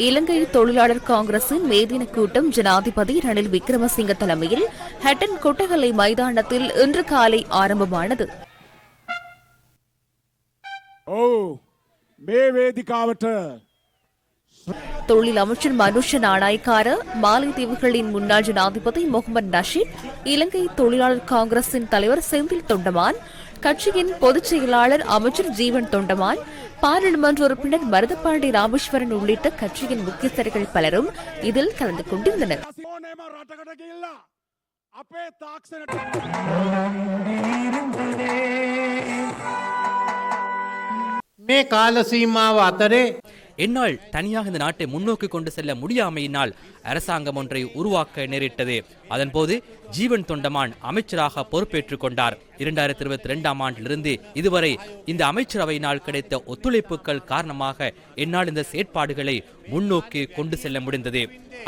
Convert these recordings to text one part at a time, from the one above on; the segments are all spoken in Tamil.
இலங்கை தொழிலாளர் காங்கிரசின் மேதின கூட்டம் ஜனாதிபதி ரணில் விக்ரமசிங்க தலைமையில் ஹட்டன் கொட்டகலை மைதானத்தில் இன்று காலை ஆரம்பமானது. தொழில் அமைச்சர் மனுஷ நாணயக்கார, மாலைதீவுகளின் முன்னாள் ஜனாதிபதி முகமது நஷீத், இலங்கை தொழிலாளர் காங்கிரசின் தலைவர் செந்தில் தொண்டமான், கட்சியின் பொதுச் செயலாளர் அமைச்சர் ஜீவன் தொண்டமான், பாராளுமன்ற உறுப்பினர் மருதப்பாண்டி ராமேஸ்வரன் உள்ளிட்ட கட்சியின் முக்கியஸ்தர்கள் பலரும் இதில் கலந்து கொண்டிருந்தனர். மே கால சீமாவ அத்தரே என்னால் தனியாக இந்த நாட்டை முன்னோக்கி கொண்டு செல்ல முடியாமையினால் அரசாங்கம் ஒன்றை உருவாக்க நேரிட்டது. அதன்போது ஜீவன் தொண்டமான் அமைச்சராக பொறுப்பேற்றுக் கொண்டார். 2022ஆம் ஆண்டிலிருந்து இதுவரை இந்த அமைச்சரவையினால் கிடைத்த ஒத்துழைப்புகள் காரணமாக என்னால் இந்த செயற்பாடுகளை முன்னோக்கி கொண்டு செல்ல முடிந்தது.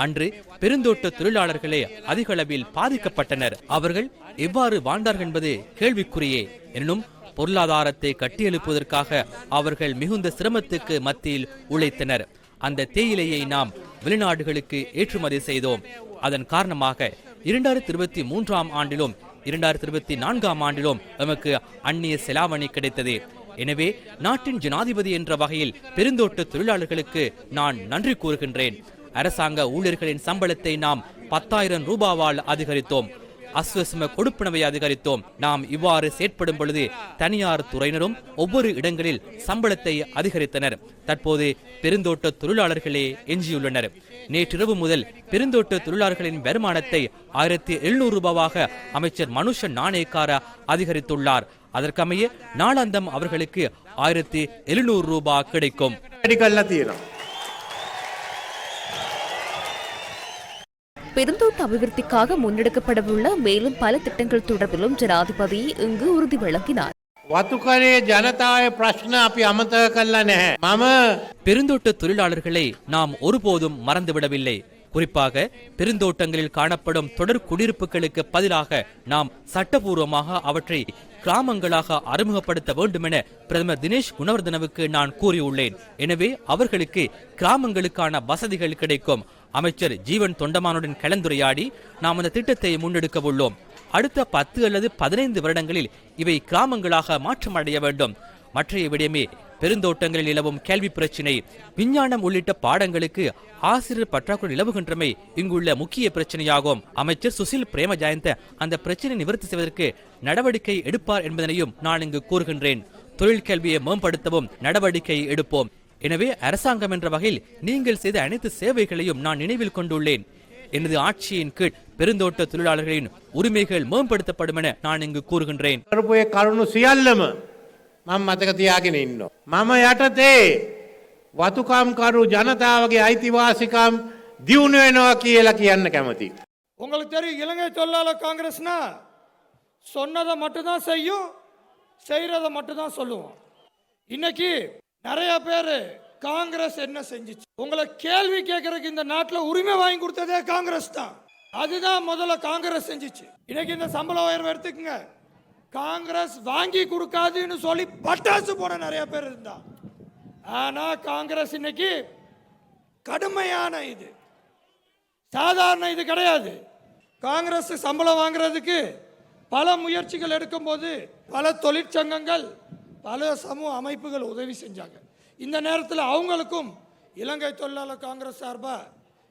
அன்று பெருந்தோட்ட தொழிலாளர்களே அதிக அளவில் பாதிக்கப்பட்டனர். அவர்கள் எவ்வாறு வாழ்ந்தார்கள் என்பது கேள்விக்குறியே. எனினும் பொருளாதாரத்தை கட்டியெழுப்புவதற்காக அவர்கள் மிகுந்த சிரமத்துக்கு மத்தியில் உழைத்தனர். அந்த தேயிலையை நாம் வெளிநாடுகளுக்கு ஏற்றுமதி செய்தோம். அதன் காரணமாக 2023ஆம் ஆண்டிலும் 2024ஆம் ஆண்டிலும் நமக்கு அந்நிய செலாவணி கிடைத்தது. எனவே நாட்டின் ஜனாதிபதி என்ற வகையில் பெருந்தோட்ட தொழிலாளர்களுக்கு நான் நன்றி கூறுகின்றேன். அரசாங்க ஊழியர்களின் சம்பளத்தை நாம் 10,000 ரூபாவால் அதிகரித்தோம். அஸ்வசம கொடுப்பனவை அதிகரித்தோம். நாம் இவ்வாறு செயற்படும் பொழுது தனியார் துறையினரும் ஒவ்வொரு இடங்களில் சம்பளத்தை அதிகரித்தனர். தற்போது பெருந்தோட்ட தொழிலாளர்களே எஞ்சியுள்ளனர். நேற்றிரவு முதல் பெருந்தோட்ட தொழிலாளர்களின் வருமானத்தை 1,700 ரூபாவாக அமைச்சர் மனுஷ நாணயக்கார அதிகரித்துள்ளார். அதற்கமைய நாளாந்தம் அவர்களுக்கு 1,700 ரூபாய் கிடைக்கும். பெருந்தோட்ட அபிவிருத்திக்காக முன்னெடுக்கப்படவுள்ள மேலும் பல திட்டங்கள் தொடர்பிலும் ஜனாதிபதி இங்கு உறுதி வழங்கினார். பெருந்தோட்ட தொழிலாளர்களை நாம் ஒருபோதும் மறந்துவிடவில்லை. குறிப்பாக பெருந்தோட்டங்களில் காணப்படும் தொடர் குடியிருப்புகளுக்கு பதிலாக நாம் சட்டபூர்வமாக அவற்றை கிராமங்களாக அறிமுகப்படுத்த வேண்டும் என பிரதமர் தினேஷ் குணவர்தனவுக்கு நான் கூறியுள்ளேன். எனவே அவர்களுக்கு கிராமங்களுக்கான வசதிகள் கிடைக்கும். அமைச்சர் ஜீவன் தொண்டமானுடன் கலந்துரையாடி நாம் அந்த திட்டத்தை முன்னெடுக்க உள்ளோம். அடுத்த 10 அல்லது 15 வருடங்களில் இவை கிராமங்களாக மாற்றமடைய வேண்டும். மற்றைய விடயமே பெருந்தோட்டங்களில் நிலவும் கேள்வி பிரச்சினை, விஞ்ஞானம் உள்ளிட்ட பாடங்களுக்கு ஆசிரியர் பற்றாக்குறை நிலவுகின்றமை இங்குள்ள முக்கிய பிரச்சனையாகும். அமைச்சர் சுசில் பிரேமஜயந்த அந்த பிரச்சனை நிவர்த்தி செய்வதற்கு நடவடிக்கை எடுப்பார் என்பதனையும் நான் இங்கு கூறுகின்றேன். தொழில் கல்வியை மேம்படுத்தவும் நடவடிக்கை எடுப்போம். எனவே அரசாங்கம் என்ற வகையில் நீங்கள் செய்த அனைத்து சேவைகளையும் நான் நினைவில் கொண்டுள்ளேன். எனது ஆட்சியின் கீழ் பெருந்தோட்ட தொழிலாளர்களின் உரிமைகள் மேம்படுத்தப்படும் என நான் இங்கு கூறுகின்றேன். මම යටතේ වතුකම්කරු ජනතාවගේ අයිතිවාසිකම් දියුණු වෙනවා කියලා කියන්න කැමතියි. உங்களுக்கு தெரியும், இலங்கை தொழிலாளர் காங்கிரஸ்னா சொன்னதை மட்டும்தான் செய்யும், செய்யறதை மட்டும்தான் சொல்லுவோம். இன்னைக்கு நிறைய பேர் காங்கிரஸ் என்ன செஞ்சிச்சு உங்களை கேள்வி கேட்கறதுக்கு இந்த நாட்டில் உரிமை வாங்கி கொடுத்ததே காங்கிரஸ் தான். அதுதான் முதல்ல காங்கிரஸ் செஞ்சிச்சு. இன்னைக்கு இந்த சம்பள உயர்வு எடுத்துக்கங்க, காங்கிரஸ் வாங்கி கொடுக்காதுன்னு சொல்லி பட்டாசு போன நிறைய பேர் இருந்தா. ஆனா காங்கிரஸ் இன்னைக்கு கடுமையான இது சாதாரண இது கிடையாது. காங்கிரஸ் சம்பளம் வாங்குறதுக்கு பல முயற்சிகள் எடுக்கும் போது பல தொழிற்சங்கங்கள் பல சமூக அமைப்புகள் உதவி செஞ்சாங்க. இந்த நேரத்தில் அவங்களுக்கும் இலங்கை தொழிலாளர் காங்கிரஸ் சார்பாக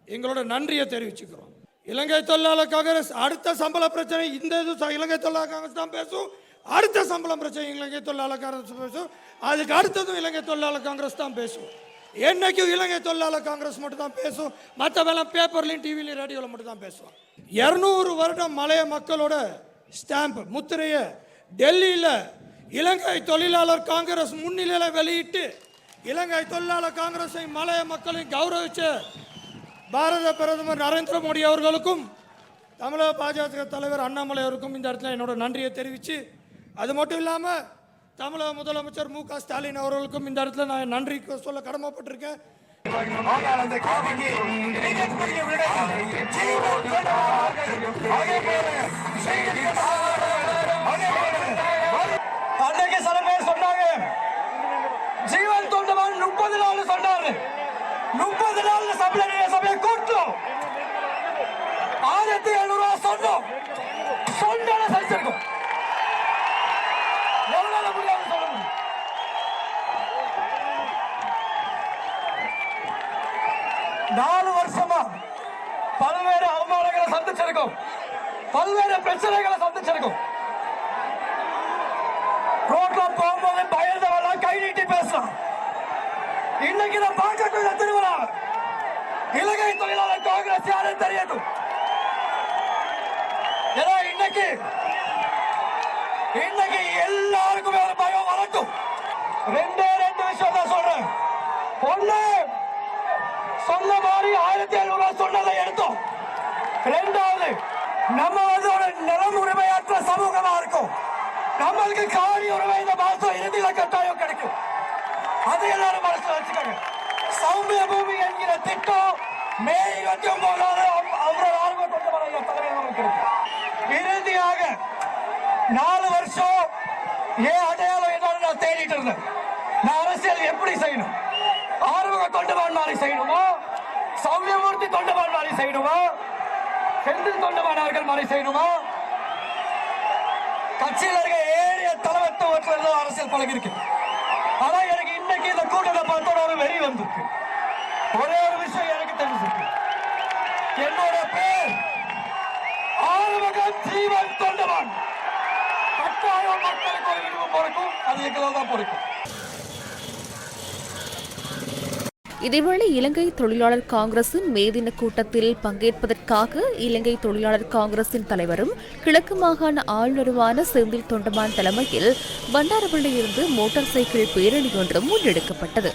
எங்களோட நன்றியை தெரிவிச்சுக்கிறோம். இலங்கை தொழிலாளர் காங்கிரஸ் அடுத்த சம்பள பிரச்சனை இந்த இலங்கை தொழிலாளர் காங்கிரஸ் தான் பேசும். அடுத்த சம்பளம் பிரச்சனை இலங்கை தொழிலாளர் காங்கிரஸ் பேசும். அதுக்கு அடுத்ததும் இலங்கை தொழிலாளர் காங்கிரஸ் தான் பேசும். என்னைக்கும் இலங்கை தொழிலாளர் காங்கிரஸ் மட்டும் தான் பேசும். மற்றவெல்லாம் பேப்பர்லையும் டிவிலையும் ரேடியோவில் மட்டும் தான் பேசுவோம். 200 வருடம் மலைய மக்களோட ஸ்டாம்ப் முத்திரையை டெல்லியில் இலங்கை தொழிலாளர் காங்கிரஸ் முன்னிலையில் வெளியிட்டு இலங்கை தொழிலாளர் காங்கிரஸை மலைய மக்களை கௌரவிச்ச பாரத பிரதமர் நரேந்திர மோடி அவர்களுக்கும் தமிழக பாஜக தலைவர் அண்ணாமலை அவருக்கும் இந்த இடத்துல என்னோட நன்றியை தெரிவித்து, அது மட்டும் இல்லாமல் தமிழக முதலமைச்சர் மு.க. ஸ்டாலின் அவர்களுக்கும் இந்த இடத்துல நான் நன்றி சொல்ல கடமைப்பட்டிருக்கேன். அன்னைக்கு சில பேர் சொன்னாங்க, ஜீவன் தொண்டமான் 30 நாள் சொன்னாரு. 30 நாள்ல சபையை கூட்டம் 1700 சொன்னோம். சொன்னால செஞ்சிருக்கோம். எவ்வளவு முடியாது சொல்ல முடியும். 4 வருஷமா பல்வேறு அவமானங்களை சந்திச்சிருக்கோம். பல்வேறு பிரச்சனைகளை சந்திச்சிருக்கோம். ரோட்ல போகும்போது பயந்தவெல்லாம் கை நீட்டி பேசலாம். இன்னைக்கு நான் பார்க்கக்கூடிய திருவிழா இலங்கை தொழிலாளர் காங்கிரஸ் யாரும் தெரியட்டும். ஏன்னா இன்னைக்கு எல்லாருக்குமே ஒரு பயம் வரட்டும். 2 விஷயம் தான் சொல்றேன். ஒண்ணு, சொன்ன மாதிரி 1700 சொன்னதை எடுத்தோம். 2வது, நம்ம வந்து ஒரு நிலம் உரிமையற்ற சமூகமா இருக்கும். நம்மளுக்கு காணி உரிமை இந்த மாசம் இறுதியில கட்டாயம் கிடைக்கும். அது எல்லாரும் மனசுல வச்சுக்கோங்க. சௌமிய பூமி என்கிற திட்டம் மே 29 அவரோட ஆர்வம் கொண்டு வர தலைவர் கிடைக்கும். இறுதியாக 4 வருஷம் ஏன் அடையாளம் என்னன்னு நான் தேடிட்டு இருந்தேன். நான் அரசியல் எப்படி செய்யணும்? ஆர்வக தொண்டமான் மாதிரி செய்யணுமா? சௌமியமூர்த்தி தொண்டமான் மாதிரி செய்யணுமா? செந்தில் தொண்டமானவர்கள் மாதிரி செய்யணுமா? கட்சியில் இருக்க ஏரிய தலைவத்துவத்தில் அரசியல் பழகி இருக்கு. ஆனா எனக்கு இன்னைக்கு இந்த கூட்டத்தை பார்த்தோட ஒரு வெறி வந்திருக்கு. ஒரே ஒரு விஷயம் எனக்கு தெரிஞ்சிருக்கு. என்னோட பேர் ஆறுமுக ஜீவன் தொண்டமான். கட்டாயம் மக்களுக்கு ஒரு விருப்பம் பொறுக்கும். அது எங்களால் தான் பொறுக்கும். இதேவேளை இலங்கை தொழிலாளர் காங்கிரசின் மே தின கூட்டத்தில் பங்கேற்பதற்காக இலங்கை தொழிலாளர் காங்கிரசின் தலைவரும் கிழக்கு மாகாண ஆளுநருமான செந்தில் தொண்டமான் தலைமையில் பண்டாரவளையிலிருந்து மோட்டார் சைக்கிள் பேரணி ஒன்றும் முன்னெடுக்கப்பட்டது.